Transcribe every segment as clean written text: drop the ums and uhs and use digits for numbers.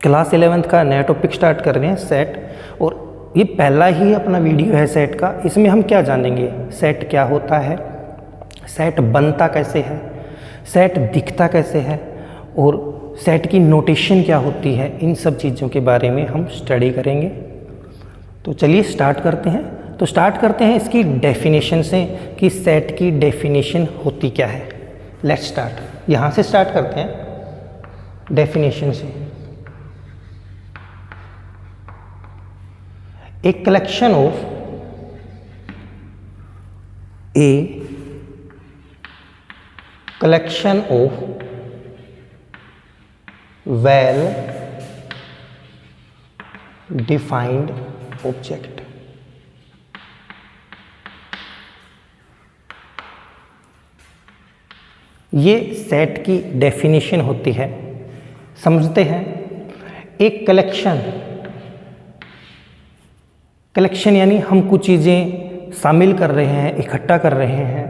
Class 11th का नया topic start कर रहे हैं सेट, और ये पहला ही अपना वीडियो है सेट का। इसमें हम क्या जानेंगे, सेट क्या होता है, सेट बनता कैसे है, सेट दिखता कैसे है, और सेट की नोटेशन क्या होती है, इन सब चीज़ों के बारे में हम स्टडी करेंगे। तो चलिए स्टार्ट करते हैं। तो स्टार्ट करते हैं इसकी डेफिनेशन से कि सेट की डेफिनेशन होती क्या है। लेट्स स्टार्ट, यहाँ से स्टार्ट करते हैं डेफिनेशन से। A collection of well defined object। ये सेट की डेफिनेशन होती है। समझते हैं, एक कलेक्शन यानी हम कुछ चीज़ें शामिल कर रहे हैं, इकट्ठा कर रहे हैं,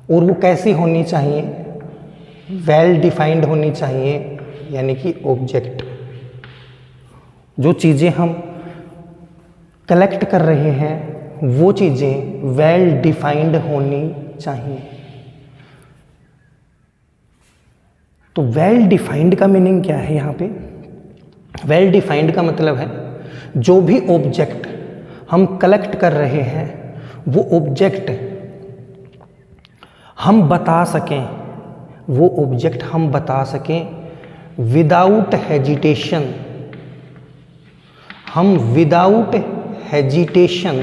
और वो कैसी होनी चाहिए, वेल डिफाइंड होनी चाहिए, यानी कि ऑब्जेक्ट। जो चीज़ें हम कलेक्ट कर रहे हैं वो चीज़ें वेल डिफाइंड होनी चाहिए। तो वेल डिफाइंड का मीनिंग क्या है यहाँ पे? वेल डिफाइंड का मतलब है जो भी ऑब्जेक्ट हम कलेक्ट कर रहे हैं वो ऑब्जेक्ट हम बता सकें, वो ऑब्जेक्ट हम बता सकें विदाउट हेजिटेशन। हम विदाउट हेजिटेशन,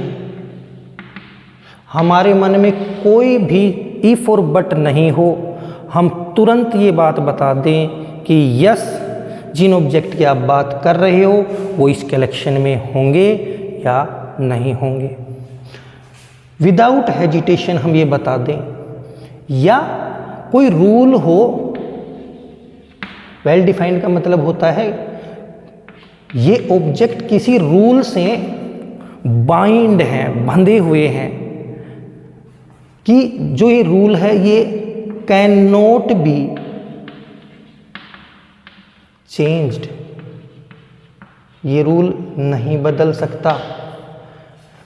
हमारे मन में कोई भी इफ और बट नहीं हो, हम तुरंत ये बात बता दें कि यस, जिन ऑब्जेक्ट की आप बात कर रहे हो वो इस कलेक्शन में होंगे या नहीं होंगे। विदाउट हेजिटेशन हम ये बता दें, या कोई रूल हो। वेल डिफाइंड का मतलब होता है ये ऑब्जेक्ट किसी रूल से बाइंड हैं, बंधे हुए हैं, कि जो ये रूल है ये कैन नॉट बी चेंज्ड। ये रूल नहीं बदल सकता।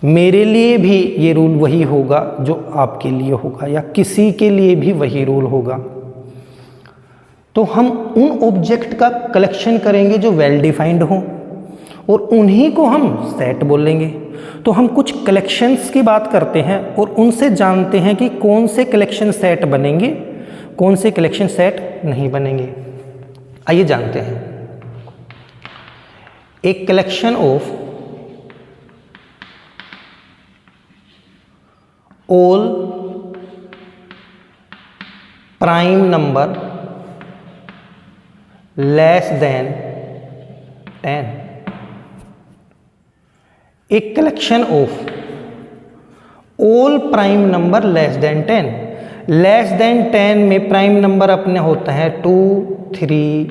मेरे लिए भी ये रूल वही होगा जो आपके लिए होगा, या किसी के लिए भी वही रूल होगा। तो हम उन ऑब्जेक्ट का कलेक्शन करेंगे जो वेल डिफाइंड हो, और उन्हीं को हम सेट बोलेंगे। तो हम कुछ कलेक्शंस की बात करते हैं और उनसे जानते हैं कि कौन से कलेक्शन सेट बनेंगे, कौन से कलेक्शन सेट नहीं बनेंगे। आइए जानते हैं। एक collection of all prime number less than 10। एक collection of all prime number less than 10। Less than 10 में प्राइम नंबर अपने होता है 2, 3,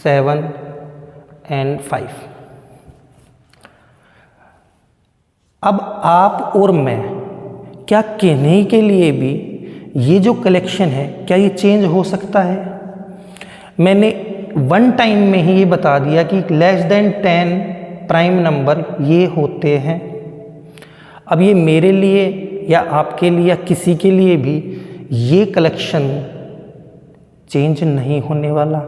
7 एंड 5। अब आप और मैं क्या कहने के लिए भी ये जो कलेक्शन है क्या ये चेंज हो सकता है? मैंने वन टाइम में ही ये बता दिया कि लेस देन 10 प्राइम नंबर ये होते हैं। अब ये मेरे लिए या आपके लिए या किसी के लिए भी ये कलेक्शन चेंज नहीं होने वाला।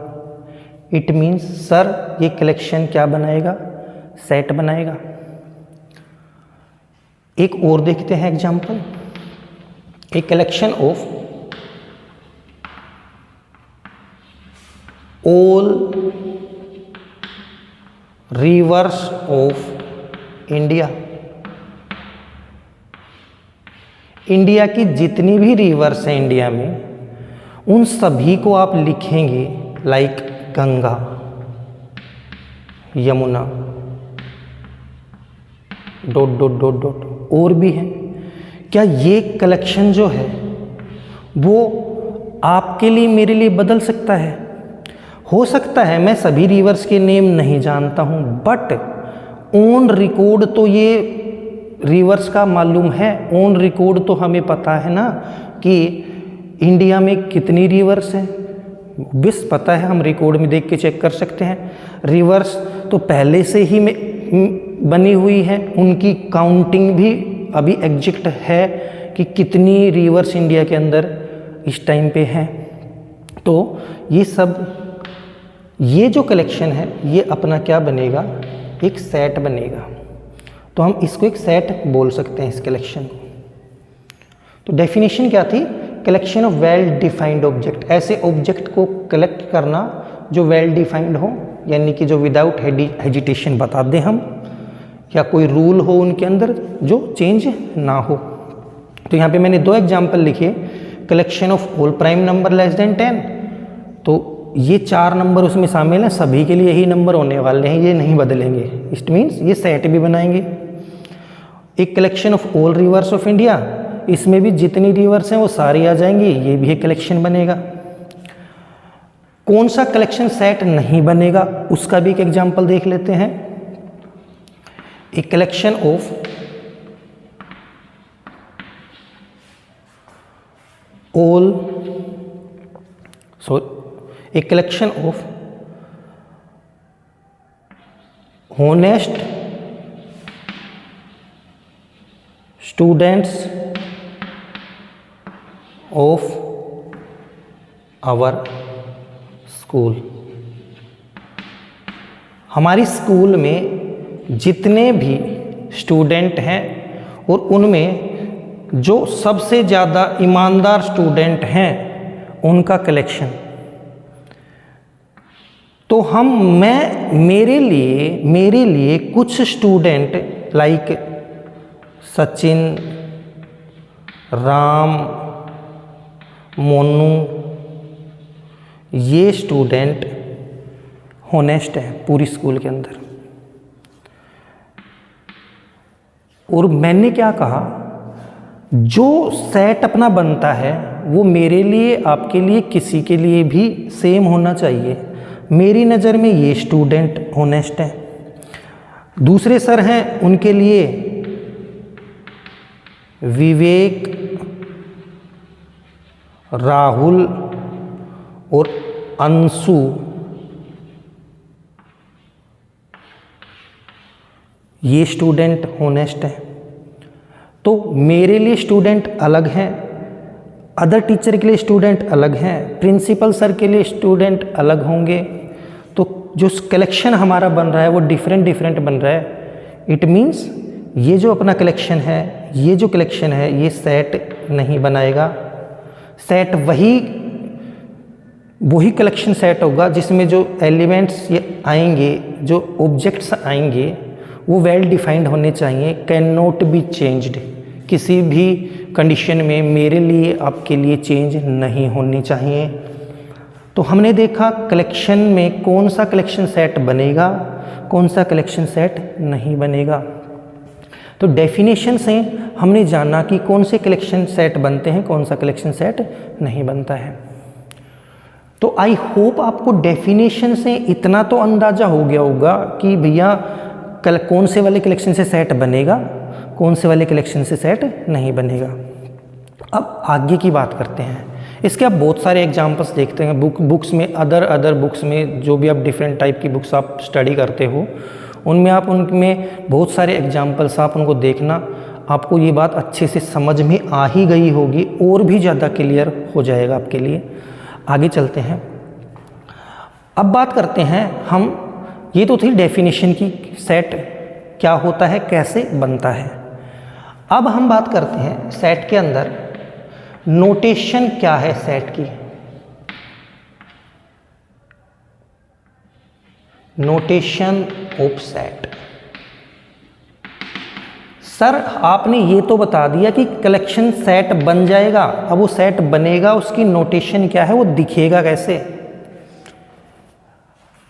इट मीन्स सर ये कलेक्शन क्या बनाएगा, सेट बनाएगा। एक और देखते हैं example. A collection of all reverse of India. India की जितनी भी रिवर्स हैं इंडिया में, उन सभी को आप लिखेंगे like Ganga, Yamuna, dot dot dot dot, और भी हैं। क्या ये कलेक्शन जो है वो आपके लिए मेरे लिए बदल सकता है? हो सकता है मैं सभी रिवर्स के नेम नहीं जानता हूँ, बट ऑन रिकॉर्ड तो ये रिवर्स का मालूम है। ऑन रिकॉर्ड तो हमें पता है ना कि इंडिया में कितनी रिवर्स हैं। बिस पता है, हम रिकॉर्ड में देख के चेक कर सकते हैं। रिवर्स तो पहले से ही में बनी हुई है, उनकी काउंटिंग भी अभी एग्जैक्ट है कि कितनी रिवर्स इंडिया के अंदर इस टाइम पे है। तो ये सब, ये जो कलेक्शन है ये अपना क्या बनेगा, एक सेट बनेगा। तो हम इसको एक सेट बोल सकते हैं इस कलेक्शन को। तो डेफिनेशन क्या थी, collection of well defined object, ऐसे ऑब्जेक्ट को कलेक्ट करना जो वेल डिफाइंड हो, यानी कि जो विदाउट हेजिटेशन बता दें हम, या कोई रूल हो उनके अंदर जो चेंज ना हो। तो यहाँ पे मैंने 2 एग्जाम्पल लिखे, collection of all prime number less than 10, तो ये 4 नंबर उसमें शामिल हैं, सभी के लिए यही नंबर होने वाले हैं, ये नहीं बदलेंगे, इट मीन्स ये सेट भी बनाएंगे। एक collection of all reverse of India, इसमें भी जितनी रिवर्स हैं वो सारी आ जाएंगी, ये भी एक कलेक्शन बनेगा। कौन सा कलेक्शन सेट नहीं बनेगा उसका भी एक एग्जाम्पल देख लेते हैं। एक collection of all, a collection of honest students of our school, हमारी स्कूल में जितने भी स्टूडेंट हैं और उनमें जो सबसे ज़्यादा ईमानदार स्टूडेंट हैं उनका कलेक्शन। तो मेरे लिए कुछ स्टूडेंट लाइक सचिन, राम, मोनू, ये स्टूडेंट होनेस्ट है पूरी स्कूल के अंदर। और मैंने क्या कहा, जो सेट अपना बनता है वो मेरे लिए, आपके लिए, किसी के लिए भी सेम होना चाहिए। मेरी नज़र में ये स्टूडेंट होनेस्ट है, दूसरे सर हैं उनके लिए विवेक, राहुल और अंशु ये स्टूडेंट होनेस्ट है। तो मेरे लिए स्टूडेंट अलग हैं, अदर टीचर के लिए स्टूडेंट अलग हैं, प्रिंसिपल सर के लिए स्टूडेंट अलग होंगे। तो जो कलेक्शन हमारा बन रहा है वो डिफरेंट बन रहा है। इट मीन्स ये जो अपना कलेक्शन है, ये जो कलेक्शन है, ये सेट नहीं बनाएगा। सेट वही कलेक्शन सेट होगा जिसमें जो एलिमेंट्स ये आएंगे, जो ऑब्जेक्ट्स आएंगे वो वेल डिफाइंड होने चाहिए, कैन नॉट बी चेंज्ड, किसी भी कंडीशन में मेरे लिए, आपके लिए चेंज नहीं होनी चाहिए। तो हमने देखा कलेक्शन में कौन सा कलेक्शन सेट बनेगा, कौन सा कलेक्शन सेट नहीं बनेगा। तो डेफिनेशन से हमने जाना कि कौन से कलेक्शन सेट बनते हैं, कौन सा कलेक्शन सेट नहीं बनता है। तो आई होप आपको डेफिनेशन से इतना तो अंदाज़ा हो गया होगा कि भैया कौन से वाले कलेक्शन से सेट बनेगा, कौन से वाले कलेक्शन से सेट नहीं बनेगा। अब आगे की बात करते हैं। इसके आप बहुत सारे एग्जांपल्स देखते हैं बुक्स में, अदर बुक्स में, जो भी आप डिफरेंट टाइप की बुक्स आप स्टडी करते हो उनमें आप उनमें बहुत सारे एग्जांपल्स आप उनको देखना, आपको ये बात अच्छे से समझ में आ ही गई होगी, और भी ज़्यादा क्लियर हो जाएगा आपके लिए। आगे चलते हैं। अब बात करते हैं हम, ये तो थी डेफिनेशन की, सेट क्या होता है, कैसे बनता है। अब हम बात करते हैं सेट के अंदर नोटेशन क्या है सेट की। Notation of set. सर आपने ये तो बता दिया कि कलेक्शन सेट बन जाएगा, अब वो सेट बनेगा उसकी नोटेशन क्या है, वो दिखेगा कैसे।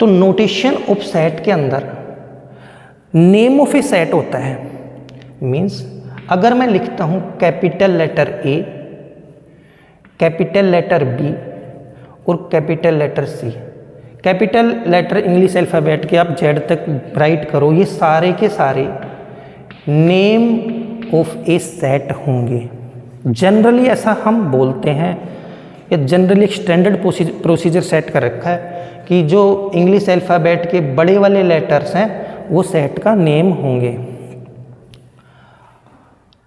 तो नोटेशन ऑफ सेट के अंदर नेम ऑफ ए सेट होता है। मीन्स अगर मैं लिखता हूं capital letter A, capital letter B और capital letter C, capital letter English alphabet के आप जेड तक राइट करो, ये सारे के सारे नेम ऑफ ए सेट होंगे। जनरली ऐसा हम बोलते हैं, या जनरली एक स्टैंडर्ड प्रोसीजर सेट कर रखा है कि जो इंग्लिश अल्फ़ाबेट के बड़े वाले लेटर्स हैं वो सेट का नेम होंगे।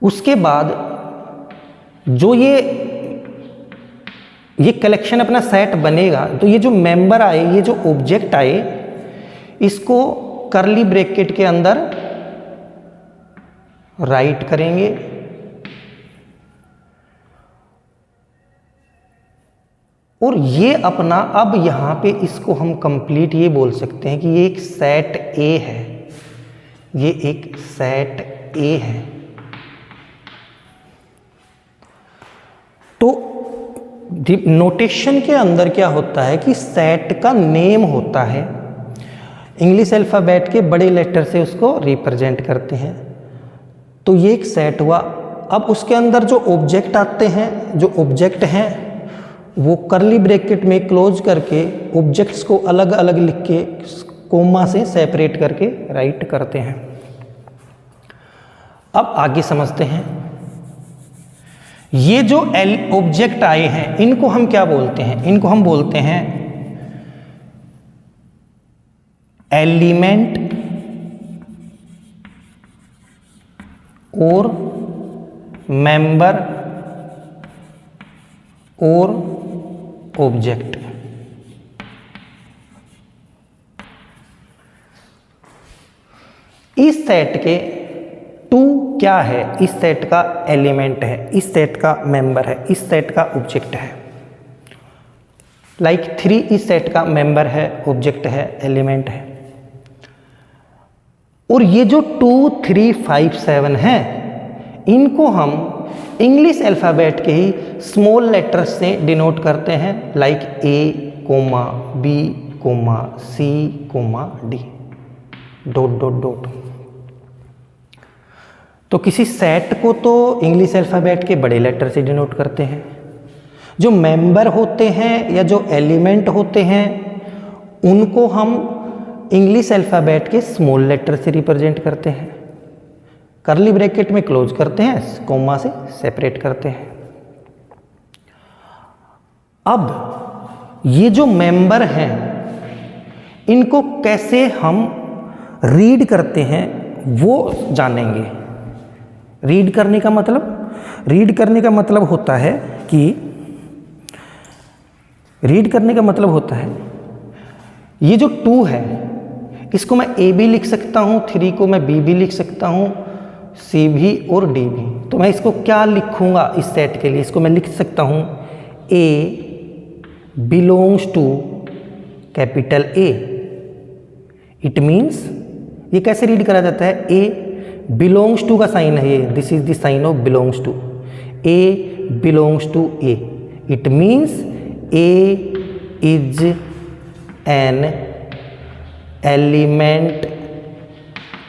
उसके बाद जो ये कलेक्शन अपना सेट बनेगा, तो ये जो मेंबर आए, ये जो ऑब्जेक्ट आए, इसको कर्ली ब्रैकेट के अंदर राइट करेंगे और ये अपना, अब यहां पे इसको हम कंप्लीट ये बोल सकते हैं कि ये एक सेट ए है, ये एक सेट ए है। तो नोटेशन के अंदर क्या होता है कि सेट का नेम होता है, इंग्लिश अल्फ़ाबेट के बड़े लेटर से उसको रिप्रेजेंट करते हैं। तो ये एक सेट हुआ। अब उसके अंदर जो ऑब्जेक्ट आते हैं, जो ऑब्जेक्ट हैं वो कर्ली ब्रैकेट में क्लोज करके ऑब्जेक्ट्स को अलग अलग लिख के कोमा से सेपरेट करके राइट करते हैं। अब आगे समझते हैं, ये जो ऑब्जेक्ट आए हैं इनको हम क्या बोलते हैं? इनको हम बोलते हैं एलिमेंट और मेंबर और ऑब्जेक्ट। इस सेट के टू क्या है? इस सेट का एलिमेंट है, इस सेट का मेंबर है, इस सेट का ऑब्जेक्ट है। लाइक 3 इस सेट का मेंबर है, ऑब्जेक्ट है, एलिमेंट है। और ये जो 2, 3, 5, 7 हैं, इनको हम इंग्लिश अल्फ़ाबेट के ही स्मॉल लेटर्स से डिनोट करते हैं, like A, B, C, D, dot dot dot. तो किसी सेट को तो इंग्लिश अल्फ़ाबेट के बड़े लेटर से डिनोट करते हैं, जो मेंबर होते हैं या जो एलिमेंट होते हैं उनको हम इंग्लिश अल्फ़ाबेट के स्मॉल लेटर से रिप्रेजेंट करते हैं, कर्ली ब्रैकेट में क्लोज करते हैं, कोमा से सेपरेट करते हैं। अब ये जो मेंबर हैं इनको कैसे हम रीड करते हैं वो जानेंगे। रीड करने का मतलब होता है कि ये जो 2 है इसको मैं A भी लिख सकता हूँ, 3 को मैं B भी लिख सकता हूँ, C भी और D भी। तो मैं इसको क्या लिखूँगा इस सेट के लिए? इसको मैं लिख सकता हूँ A belongs to capital A। It means ये कैसे रीड करा जाता है? A बिलोंग्स टू का साइन है ये, this is the sign of belongs to. A belongs to A, it means A is an element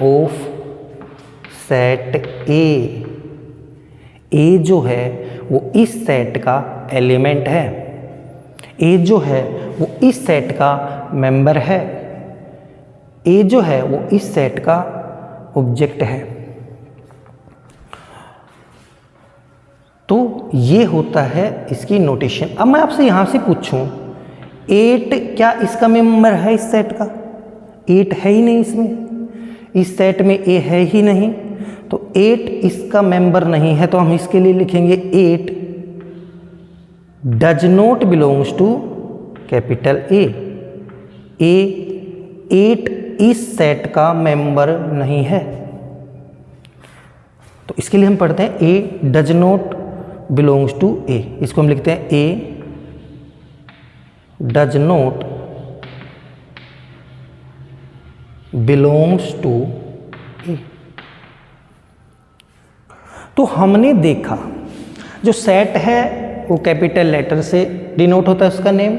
of set A। A जो है वो इस सेट का एलिमेंट है, A जो है वो इस सेट का मेंबर है, A जो है वो इस सेट का ऑब्जेक्ट है। तो ये होता है इसकी नोटेशन। अब मैं आपसे यहां से पूछूं 8 क्या इसका मेंबर है? इस सेट का 8 है ही नहीं, इसमें इस सेट में A है ही नहीं, तो 8 इसका मेंबर नहीं है। तो हम इसके लिए लिखेंगे 8 does not belongs to capital A। 8 इस सेट का मेंबर नहीं है। तो इसके लिए हम पढ़ते हैं A does not belongs to A। इसको हम लिखते हैं A does not belongs to A। तो हमने देखा जो सेट है वो कैपिटल लेटर से डिनोट होता है उसका नेम,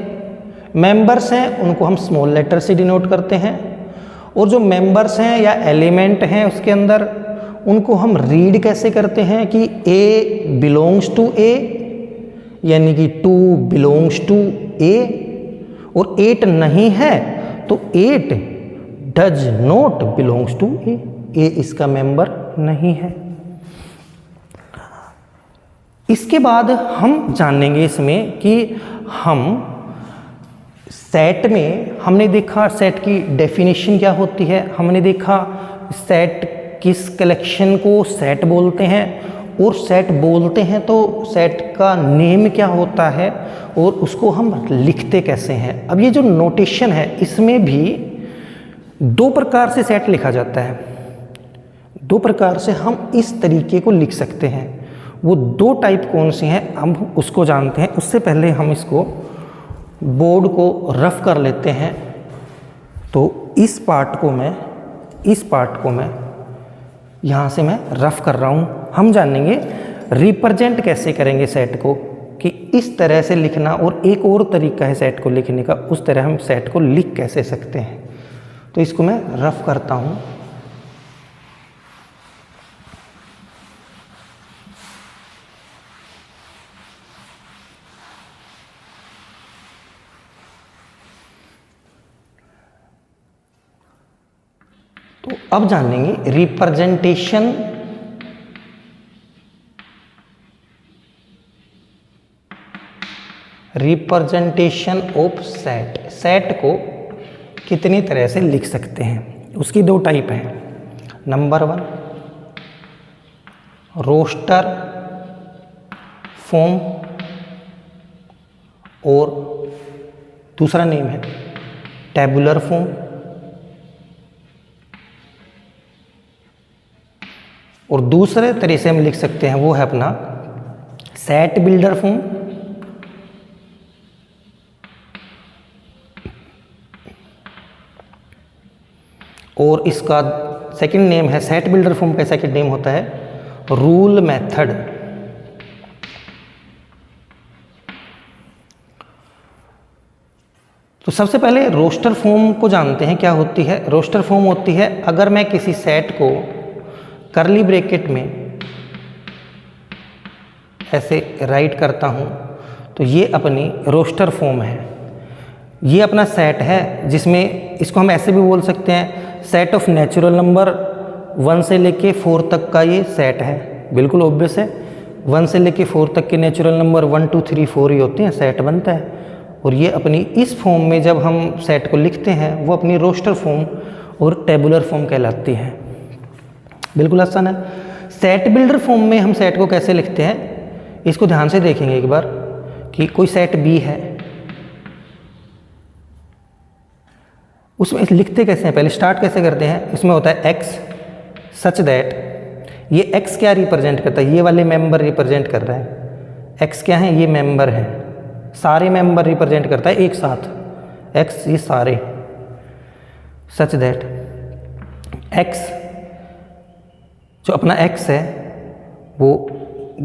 मेंबर्स हैं उनको हम स्मॉल लेटर से डिनोट करते हैं, और जो मेंबर्स हैं या एलिमेंट हैं उसके अंदर उनको हम रीड कैसे करते हैं कि A बिलोंग्स टू A, यानी कि 2 बिलोंग्स टू A, और 8 नहीं है तो 8 does not belongs to A। A इसका मेंबर नहीं है। इसके बाद हम जानेंगे इसमें कि हम सेट में हमने देखा सेट की डेफिनेशन क्या होती है, हमने देखा सेट किस कलेक्शन को सेट बोलते हैं, और सेट बोलते हैं तो सेट का नेम क्या होता है और उसको हम लिखते कैसे हैं। अब ये जो नोटेशन है इसमें भी दो प्रकार से सेट लिखा जाता है, दो प्रकार से हम इस तरीके को लिख सकते हैं। वो दो टाइप कौन से हैं हम उसको जानते हैं। उससे पहले हम इसको बोर्ड को रफ कर लेते हैं। तो इस पार्ट को मैं यहाँ से मैं रफ कर रहा हूँ। हम जानेंगे रिप्रेजेंट कैसे करेंगे सेट को, कि इस तरह से लिखना, और एक और तरीका है सेट को लिखने का, उस तरह हम सेट को लिख कैसे सकते हैं। तो इसको मैं रफ करता हूँ। तो अब जानेंगे रिप्रेजेंटेशन ऑफ सेट। सेट को कितनी तरह से लिख सकते हैं, उसकी दो टाइप हैं। नंबर 1 रोस्टर फॉर्म, और दूसरा नेम है टेबुलर फॉर्म। और दूसरे तरह से हम लिख सकते हैं वो है अपना सेट बिल्डर फॉर्म, और इसका सेकंड नेम है, सेट बिल्डर फॉर्म का सेकंड नेम होता है रूल मेथड। तो सबसे पहले रोस्टर फॉर्म को जानते हैं क्या होती है। रोस्टर फॉर्म होती है अगर मैं किसी सेट को कर्ली ब्रैकेट में ऐसे राइट करता हूँ तो ये अपनी रोस्टर फॉर्म है। ये अपना सेट है जिसमें इसको हम ऐसे भी बोल सकते हैं सेट ऑफ नेचुरल नंबर 1 से लेके 4 तक का ये सेट है। बिल्कुल ऑब्वियस है, 1 से लेके 4 तक के नेचुरल नंबर 1 2 3 4 ही होते हैं, सेट बनता है। और ये अपनी इस फॉर्म में जब हम सेट को लिखते हैं वो अपनी रोस्टर फॉर्म और टेबुलर फॉर्म कहलाती है। बिल्कुल आसान है। सेट बिल्डर फॉर्म में हम सेट को कैसे लिखते हैं इसको ध्यान से देखेंगे एक बार, कि कोई सेट बी है, उसमें लिखते कैसे हैं, पहले स्टार्ट कैसे करते हैं। इसमें होता है एक्स सच दैट, ये एक्स क्या रिप्रेजेंट करता है, ये वाले मेंबर रिप्रेजेंट कर रहा है। एक्स क्या है, ये मेंबर है, सारे मेंबर रिप्रेजेंट करता है एक साथ, एक्स ये सारे। सच दैट एक्स जो अपना x है वो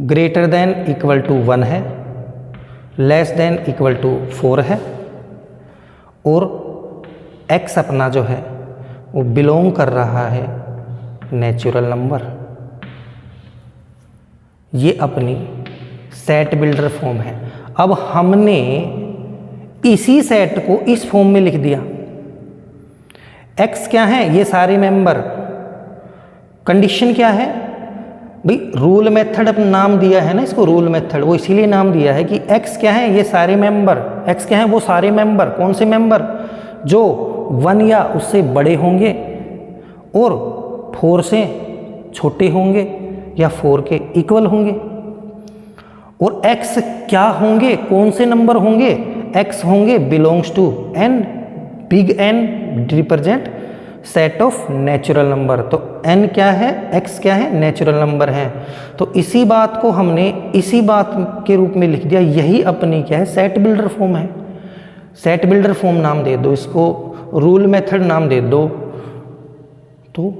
ग्रेटर देन इक्वल टू 1 है, लेस देन इक्वल टू 4 है, और x अपना जो है वो बिलोंग कर रहा है नेचुरल नंबर। ये अपनी सेट बिल्डर फॉर्म है। अब हमने इसी सेट को इस फॉर्म में लिख दिया। x क्या है, ये सारे मेंबर। कंडीशन क्या है भाई, रूल मेथड अपना नाम दिया है ना इसको, रूल मेथड वो इसीलिए नाम दिया है कि x क्या है, ये सारे मेंबर। x क्या है, वो सारे मेंबर। कौन से मेंबर, जो 1 या उससे बड़े होंगे और 4 से छोटे होंगे या 4 के इक्वल होंगे। और x क्या होंगे, कौन से नंबर होंगे, x होंगे belongs to n, big N represent set of natural number. तो n क्या है, x क्या है, नेचुरल नंबर है। तो इसी बात को हमने इसी बात के रूप में लिख दिया। यही अपनी क्या है, सेट बिल्डर फॉर्म है। सेट बिल्डर फॉर्म नाम दे दो इसको, रूल मेथड नाम दे दो। तो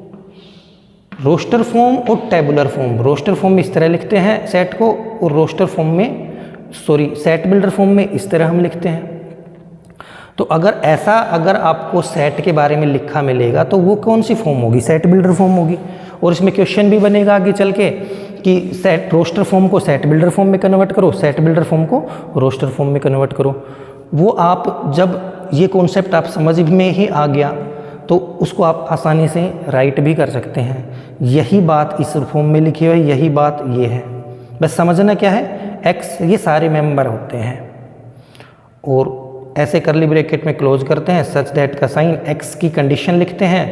रोस्टर फॉर्म और टेबुलर फॉर्म, रोस्टर फॉर्म में इस तरह लिखते हैं सेट को, और रोस्टर फॉर्म में सेट बिल्डर फॉर्म में इस तरह हम लिखते हैं। तो अगर आपको सेट के बारे में लिखा मिलेगा तो वो कौन सी फॉर्म होगी, सेट बिल्डर फॉर्म होगी। और इसमें क्वेश्चन भी बनेगा आगे चल के कि सेट रोस्टर फॉर्म को सेट बिल्डर फॉर्म में कन्वर्ट करो, सेट बिल्डर फॉर्म को रोस्टर फॉर्म में कन्वर्ट करो। वो आप जब ये कॉन्सेप्ट आप समझ में ही आ गया तो उसको आप आसानी से राइट भी कर सकते हैं। यही बात इस फॉर्म में लिखी हुई है, यही बात ये है। बस समझना क्या है, एक्स ये सारे मेंबर होते हैं और ऐसे करली ब्रैकेट में क्लोज करते हैं सच दैट का साइन एक्स की कंडीशन लिखते हैं,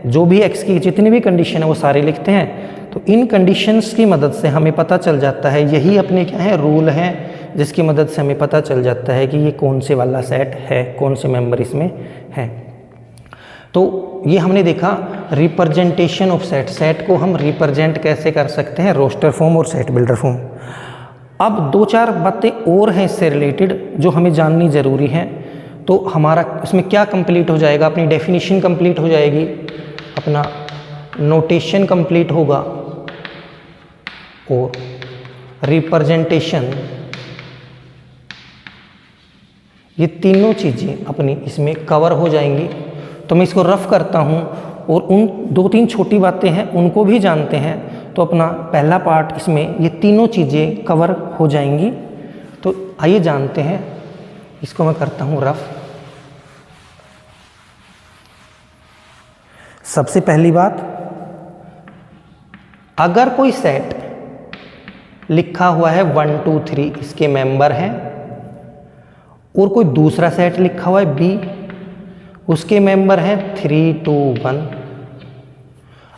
जो भी एक्स की जितनी भी कंडीशन है वो सारे लिखते हैं। तो इन कंडीशंस की मदद से हमें पता चल जाता है, यही अपने क्या है रूल है जिसकी मदद से हमें पता चल जाता है कि ये कौन से वाला सेट है, कौन से मेंबर इसमें है। तो ये हमने देखा रिप्रेजेंटेशन ऑफ सेट, सेट को हम रिप्रेजेंट कैसे कर सकते हैं, रोस्टर फॉर्म और सेट बिल्डर फॉर्म। अब दो चार बातें और हैं इससे रिलेटेड जो हमें जाननी ज़रूरी हैं। तो हमारा इसमें क्या कंप्लीट हो जाएगा, अपनी डेफिनेशन कंप्लीट हो जाएगी, अपना नोटेशन कंप्लीट होगा और रिप्रेजेंटेशन, ये तीनों चीज़ें अपनी इसमें कवर हो जाएंगी। तो मैं इसको रफ करता हूँ और उन दो तीन छोटी बातें हैं उनको भी जानते हैं, तो अपना पहला पार्ट इसमें ये तीनों चीज़ें कवर हो जाएंगी। तो आइए जानते हैं, इसको मैं करता हूँ रफ। सबसे पहली बात, अगर कोई सेट लिखा हुआ है 1 2 3 इसके मेंबर हैं और कोई दूसरा सेट लिखा हुआ है बी, उसके मेंबर हैं 3 2 1।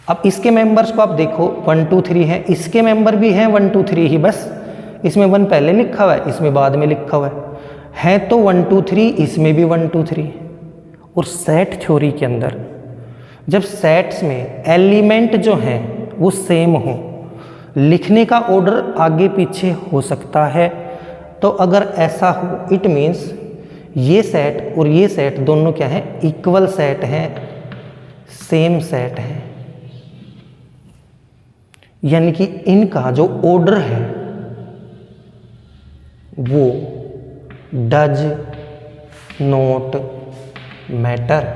अब इसके मेंबर्स को आप देखो 1 2 3 है, इसके मेंबर भी हैं 1 2 3 ही, बस इसमें 1 पहले लिखा हुआ है, इसमें बाद में लिखा हुआ है तो 1 2 3, इसमें भी 1 2 3। और सेट थ्योरी के अंदर जब सेट्स में एलिमेंट जो हैं वो सेम हो, लिखने का ऑर्डर आगे पीछे हो सकता है। तो अगर ऐसा हो इट मीन्स ये सेट और ये सेट दोनों क्या है, इक्वल सेट हैं, सेम सेट है, यानी कि इनका जो ऑर्डर है वो does not matter,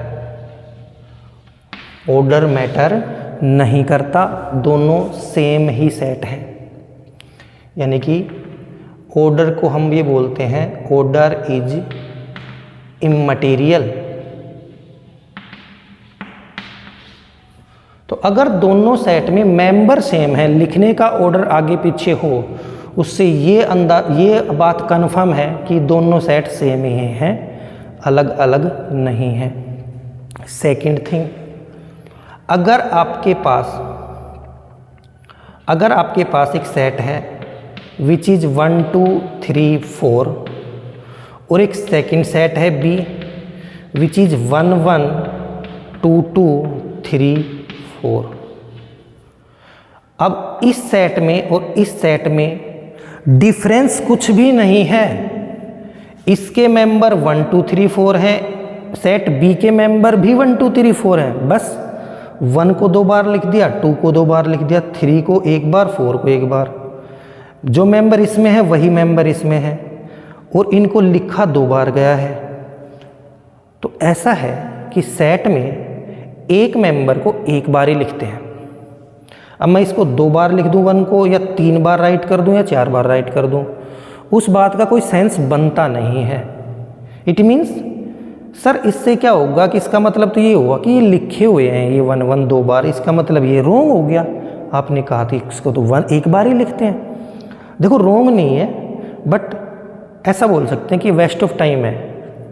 order matter नहीं करता, दोनों सेम ही सेट हैं। यानी कि ऑर्डर को हम ये बोलते हैं ऑर्डर इज इममटेरियल। तो अगर दोनों सेट में मेंबर सेम है, लिखने का ऑर्डर आगे पीछे हो, उससे ये बात कन्फर्म है कि दोनों सेट सेम ही हैं, अलग अलग नहीं हैं। सेकंड थिंग, अगर आपके पास एक सेट है विच इज 1 2 3 4 और एक सेकंड सेट है बी विच इज 1 1 2 2 3 4। अब इस सेट में और इस सेट में डिफरेंस कुछ भी नहीं है, इसके मेंबर 1 2 3 4 हैं, सेट बी के मेंबर भी 1 2 3 4 हैं, बस 1 को 2 बार लिख दिया, 2 को 2 बार लिख दिया, 3 को 1 बार, 4 को 1 बार, जो मेंबर इसमें है वही मेंबर इसमें है और इनको लिखा 2 बार गया है। तो ऐसा है कि सेट में एक मेंबर को 1 बार ही लिखते हैं। अब मैं इसको 2 बार लिख दूं 1 को, या 3 बार राइट कर दूं या 4 बार राइट कर दूं, उस बात का कोई सेंस बनता नहीं है। इट मीन्स सर इससे क्या होगा कि इसका मतलब तो ये हुआ कि ये लिखे हुए हैं ये 1 1 2 बार, इसका मतलब ये रोंग हो गया। आपने कहा था इसको तो 1 बार ही लिखते हैं। देखो रोंग नहीं है, बट ऐसा बोल सकते हैं कि वेस्ट ऑफ टाइम है,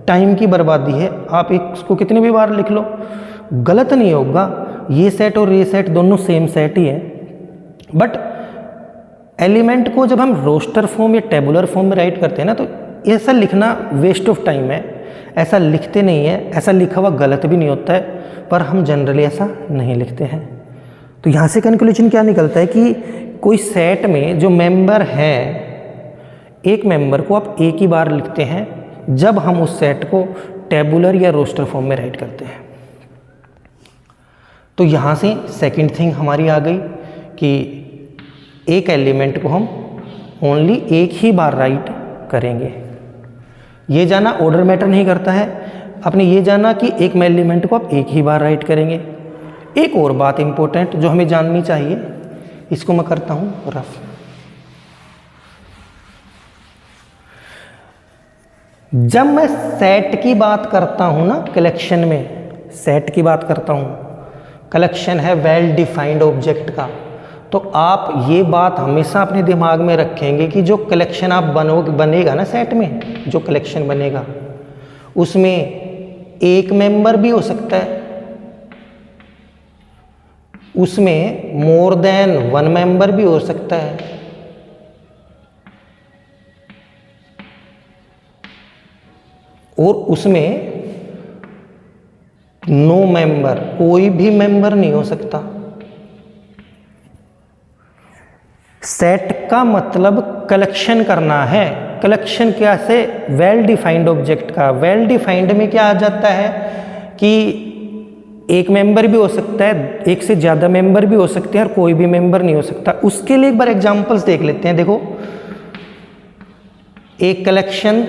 टाइम की बर्बादी है। आप इसको कितनी भी बार लिख लो, गलत नहीं होगा। ये सेट और ये सेट दोनों सेम सेट ही है, बट एलिमेंट को जब हम रोस्टर फॉर्म या टेबुलर फॉर्म में राइट करते हैं ना, तो ऐसा लिखना वेस्ट ऑफ टाइम है, ऐसा लिखते नहीं है। ऐसा लिखा हुआ गलत भी नहीं होता है, पर हम जनरली ऐसा नहीं लिखते हैं। तो यहाँ से कंक्लूजन क्या निकलता है कि कोई सेट में जो मेंबर है, एक मेंबर को आप एक ही बार लिखते हैं जब हम उस सेट को टेबुलर या रोस्टर फॉर्म में राइट करते हैं। तो यहाँ से सेकंड थिंग हमारी आ गई कि एक एलिमेंट को हम ओनली एक ही बार राइट करेंगे। ये जाना ऑर्डर मैटर नहीं करता है, आपने ये जाना कि एक एलिमेंट को आप एक ही बार राइट करेंगे। एक और बात इंपॉर्टेंट जो हमें जाननी चाहिए, इसको मैं करता हूँ रफ। जब मैं सेट की बात करता हूँ ना, कलेक्शन में सेट की बात करता हूँ, कलेक्शन है वेल डिफाइंड ऑब्जेक्ट का, तो आप ये बात हमेशा अपने दिमाग में रखेंगे कि जो कलेक्शन आप बनेगा ना सेट में, जो कलेक्शन बनेगा उसमें एक मेंबर भी हो सकता है, उसमें मोर देन वन मेंबर भी हो सकता है, और उसमें नो मेंबर, कोई भी मेंबर नहीं हो सकता। सेट का मतलब कलेक्शन करना है। कलेक्शन क्या से? वेल डिफाइंड ऑब्जेक्ट का। वेल डिफाइंड में क्या आ जाता है कि एक मेंबर भी हो सकता है, एक से ज़्यादा मेंबर भी हो सकते हैं, और कोई भी मेंबर नहीं हो सकता। उसके लिए एक बार एग्जांपल्स देख लेते हैं। देखो, एक collection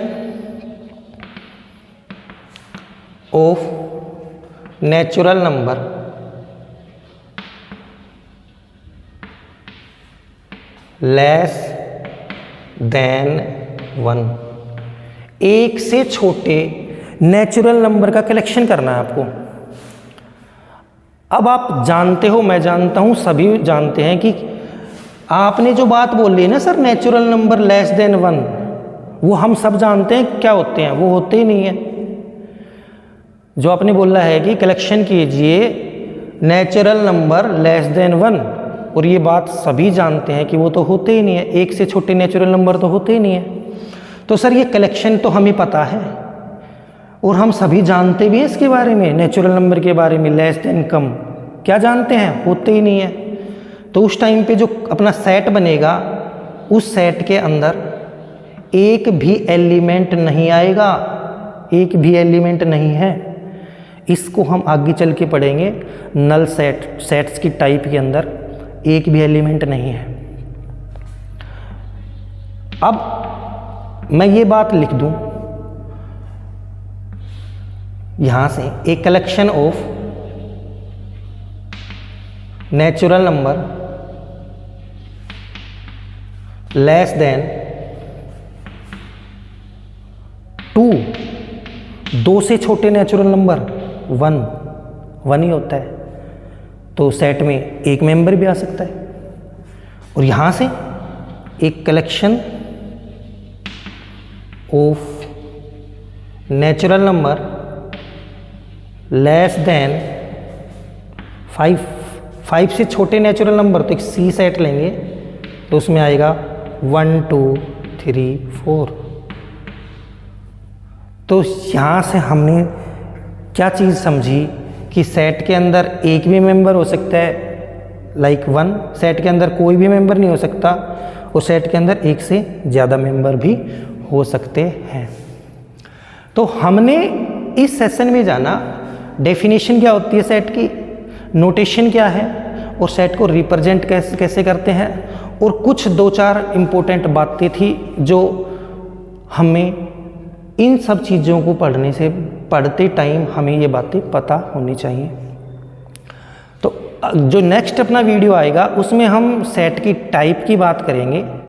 of natural number less than 1, एक से छोटे नेचुरल नंबर का कलेक्शन करना है आपको। अब आप जानते हो, मैं जानता हूं, सभी जानते हैं कि आपने जो बात बोली है ना sir, natural number less than 1, वो हम सब जानते हैं क्या होते हैं, वो होते ही नहीं है। जो आपने बोला है कि कलेक्शन कीजिए नेचुरल नंबर लेस देन 1, और ये बात सभी जानते हैं कि वो तो होते ही नहीं है, एक से छोटे नेचुरल नंबर तो होते ही नहीं है। तो सर ये कलेक्शन तो हमें पता है और हम सभी जानते भी हैं इसके बारे में, नेचुरल नंबर के बारे में, लेस देन कम क्या जानते हैं, होते ही नहीं है। तो उस टाइम पे जो अपना सेट बनेगा, उस सेट के अंदर एक भी एलिमेंट नहीं आएगा, एक भी एलिमेंट नहीं है। इसको हम आगे चल के पढ़ेंगे। नल सेट्स की टाइप के अंदर एक भी एलिमेंट नहीं है। अब मैं ये बात लिख दूं यहां से, एक collection of natural number less than 2, 2 से छोटे नेचुरल नंबर 1 ही होता है, तो सेट में एक मेंबर भी आ सकता है। और यहां से एक collection of natural number less than 5 से छोटे नेचुरल नंबर, तो एक सी सेट लेंगे तो उसमें आएगा 1 2 3 4। तो यहाँ से हमने क्या चीज़ समझी कि सेट के अंदर एक भी मेंबर हो सकता है, लाइक 1, सेट के अंदर कोई भी मेंबर नहीं हो सकता, और सेट के अंदर एक से ज़्यादा मेंबर भी हो सकते हैं। तो हमने इस सेशन में जाना डेफिनेशन क्या होती है सेट की, नोटेशन क्या है, और सेट को रिप्रेजेंट कैसे करते हैं, और कुछ 2-4 इम्पोर्टेंट बातें थी जो हमें इन सब चीज़ों को पढ़ते टाइम हमें ये बातें पता होनी चाहिए। तो जो नेक्स्ट अपना वीडियो आएगा उसमें हम सेट की टाइप की बात करेंगे।